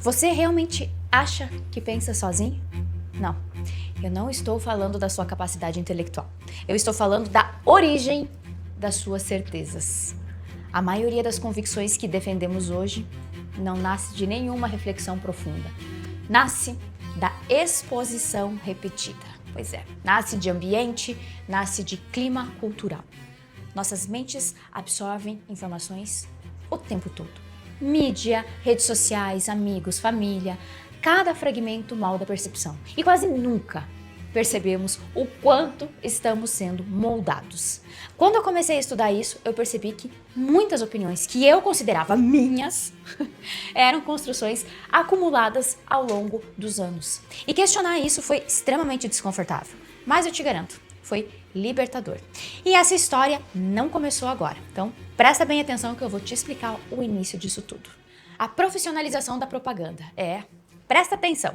Você realmente acha que pensa sozinho? Não, eu não estou falando da sua capacidade intelectual. Eu estou falando da origem das suas certezas. A maioria das convicções que defendemos hoje não nasce de nenhuma reflexão profunda. Nasce da exposição repetida. Pois é, nasce de ambiente, nasce de clima cultural. Nossas mentes absorvem informações o tempo todo. Mídia, redes sociais, amigos, família, cada fragmento molda a percepção. E quase nunca percebemos o quanto estamos sendo moldados. Quando eu comecei a estudar isso, eu percebi que muitas opiniões que eu considerava minhas eram construções acumuladas ao longo dos anos. E questionar isso foi extremamente desconfortável, mas eu te garanto, foi libertador. E essa história não começou agora, então presta bem atenção que eu vou te explicar o início disso tudo. A profissionalização da propaganda Presta atenção!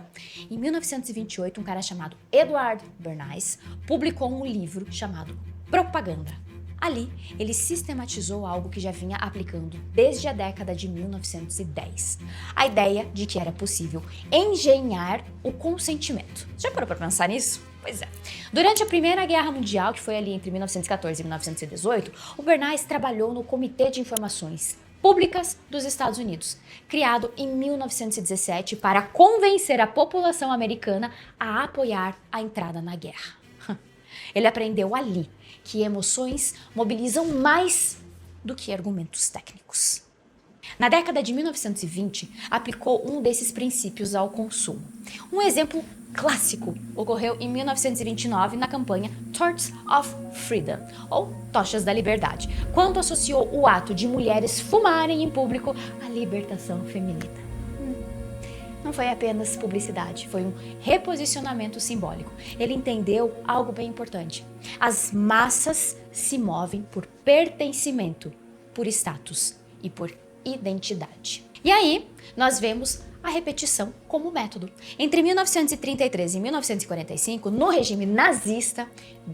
Em 1928, um cara chamado Edward Bernays publicou um livro chamado Propaganda. Ali, ele sistematizou algo que já vinha aplicando desde a década de 1910. A ideia de que era possível engenhar o consentimento. Já parou para pensar nisso? Pois é. Durante a Primeira Guerra Mundial, que foi ali entre 1914 e 1918, o Bernays trabalhou no Comitê de Informações Públicas dos Estados Unidos, criado em 1917 para convencer a população americana a apoiar a entrada na guerra. Ele aprendeu ali que emoções mobilizam mais do que argumentos técnicos. Na década de 1920, aplicou um desses princípios ao consumo. Um exemplo clássico ocorreu em 1929 na campanha Torches of Freedom, ou Tochas da Liberdade, quando associou o ato de mulheres fumarem em público à libertação feminina. Não foi apenas publicidade, foi um reposicionamento simbólico. Ele entendeu algo bem importante. As massas se movem por pertencimento, por status e por identidade. E aí, nós vemos a repetição como método. Entre 1933 e 1945, no regime nazista,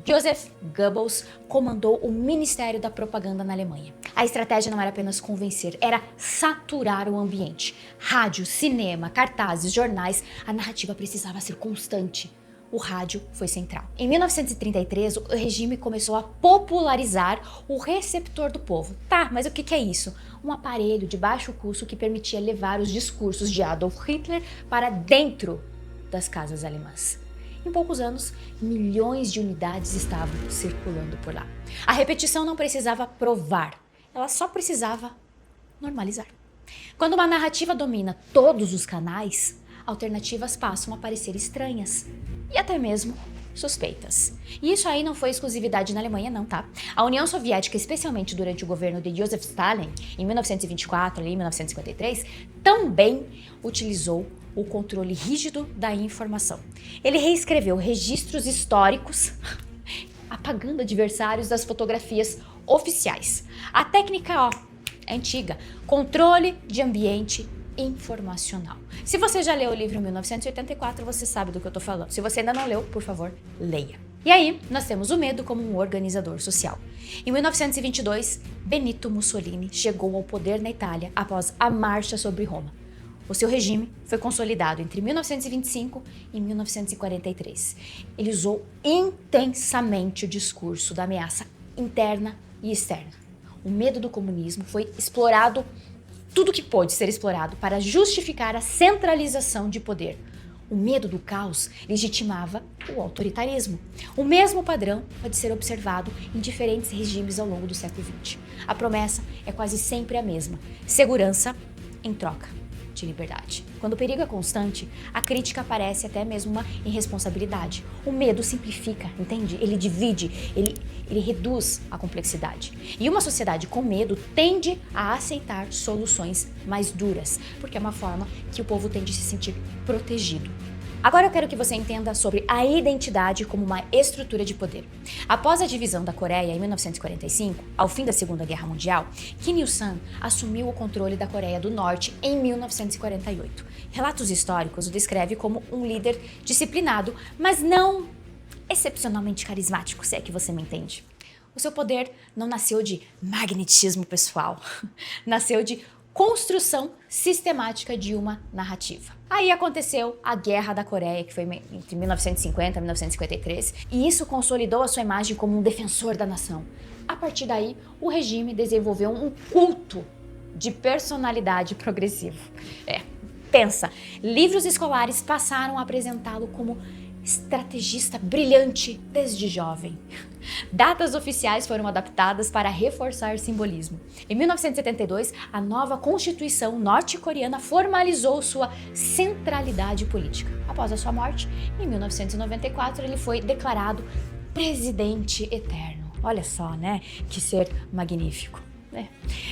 Joseph Goebbels comandou o Ministério da Propaganda na Alemanha. A estratégia não era apenas convencer, era saturar o ambiente. Rádio, cinema, cartazes, jornais, a narrativa precisava ser constante. O rádio foi central. Em 1933, o regime começou a popularizar o receptor do povo. Tá, mas o que é isso? Um aparelho de baixo custo que permitia levar os discursos de Adolf Hitler para dentro das casas alemãs. Em poucos anos, milhões de unidades estavam circulando por lá. A repetição não precisava provar, ela só precisava normalizar. Quando uma narrativa domina todos os canais, alternativas passam a parecer estranhas e até mesmo suspeitas. E isso aí não foi exclusividade na Alemanha não, tá? A União Soviética, especialmente durante o governo de Joseph Stalin, em 1924 e 1953, também utilizou o controle rígido da informação. Ele reescreveu registros históricos, apagando adversários das fotografias oficiais. A técnica, é antiga, controle de ambiente informacional. Se você já leu o livro 1984, você sabe do que eu tô falando. Se você ainda não leu, por favor, leia. E aí, nós temos o medo como um organizador social. Em 1922, Benito Mussolini chegou ao poder na Itália após a Marcha sobre Roma. O seu regime foi consolidado entre 1925 e 1943. Ele usou intensamente o discurso da ameaça interna e externa. O medo do comunismo foi explorado, tudo que pôde ser explorado para justificar a centralização de poder. O medo do caos legitimava o autoritarismo. O mesmo padrão pode ser observado em diferentes regimes ao longo do século XX. A promessa é quase sempre a mesma: segurança em troca de liberdade. Quando o perigo é constante, a crítica parece até mesmo uma irresponsabilidade. O medo simplifica, entende? Ele divide, ele reduz a complexidade. E uma sociedade com medo tende a aceitar soluções mais duras, porque é uma forma que o povo tende a se sentir protegido. Agora eu quero que você entenda sobre a identidade como uma estrutura de poder. Após a divisão da Coreia em 1945, ao fim da Segunda Guerra Mundial, Kim Il-sung assumiu o controle da Coreia do Norte em 1948. Relatos históricos o descrevem como um líder disciplinado, mas não excepcionalmente carismático, se é que você me entende. O seu poder não nasceu de magnetismo pessoal, nasceu de construção sistemática de uma narrativa. Aí aconteceu a Guerra da Coreia, que foi entre 1950 e 1953, e isso consolidou a sua imagem como um defensor da nação. A partir daí, o regime desenvolveu um culto de personalidade progressivo. Pensa, livros escolares passaram a apresentá-lo como estrategista brilhante desde jovem. Datas oficiais foram adaptadas para reforçar simbolismo. Em 1972, a nova Constituição norte-coreana formalizou sua centralidade política. Após a sua morte, em 1994, ele foi declarado presidente eterno. Olha só, né? Que ser magnífico.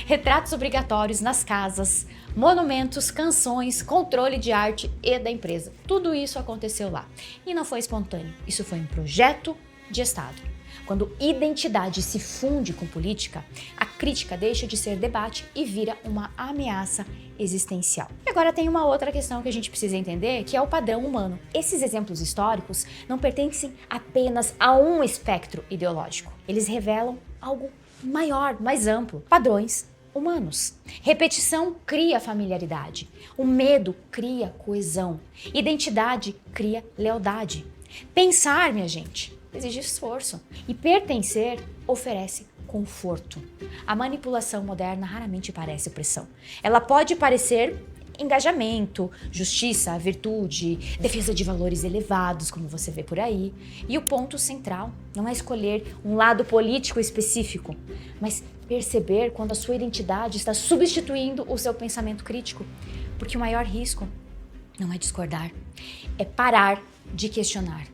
Retratos obrigatórios nas casas, monumentos, canções, controle de arte e da empresa. Tudo isso aconteceu lá. E não foi espontâneo, isso foi um projeto de Estado. Quando identidade se funde com política, a crítica deixa de ser debate e vira uma ameaça existencial. E agora tem uma outra questão que a gente precisa entender, que é o padrão humano. Esses exemplos históricos não pertencem apenas a um espectro ideológico. Eles revelam algo maior, mais amplo, padrões humanos. Repetição cria familiaridade, o medo cria coesão, identidade cria lealdade. Pensar, minha gente, exige esforço e pertencer oferece conforto. A manipulação moderna raramente parece opressão. Ela pode parecer engajamento, justiça, virtude, defesa de valores elevados, como você vê por aí. E o ponto central não é escolher um lado político específico, mas perceber quando a sua identidade está substituindo o seu pensamento crítico. Porque o maior risco não é discordar, é parar de questionar.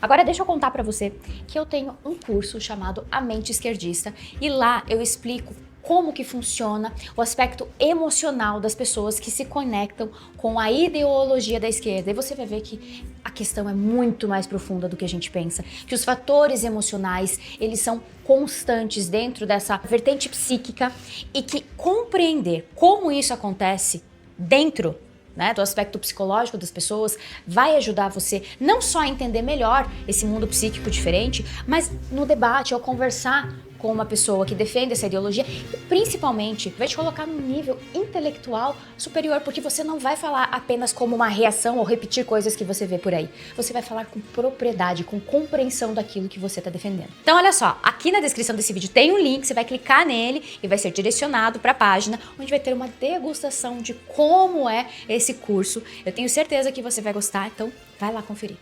Agora deixa eu contar para você que eu tenho um curso chamado A Mente Esquerdista e lá eu explico como que funciona o aspecto emocional das pessoas que se conectam com a ideologia da esquerda. E você vai ver que a questão é muito mais profunda do que a gente pensa, que os fatores emocionais, eles são constantes dentro dessa vertente psíquica e que compreender como isso acontece dentro do aspecto psicológico das pessoas, vai ajudar você não só a entender melhor esse mundo psíquico diferente, mas no debate, ao conversar com uma pessoa que defende essa ideologia e principalmente vai te colocar num nível intelectual superior, porque você não vai falar apenas como uma reação ou repetir coisas que você vê por aí. Você vai falar com propriedade, com compreensão daquilo que você está defendendo. Então olha só, aqui na descrição desse vídeo tem um link, você vai clicar nele e vai ser direcionado para a página onde vai ter uma degustação de como é esse curso. Eu tenho certeza que você vai gostar, então vai lá conferir.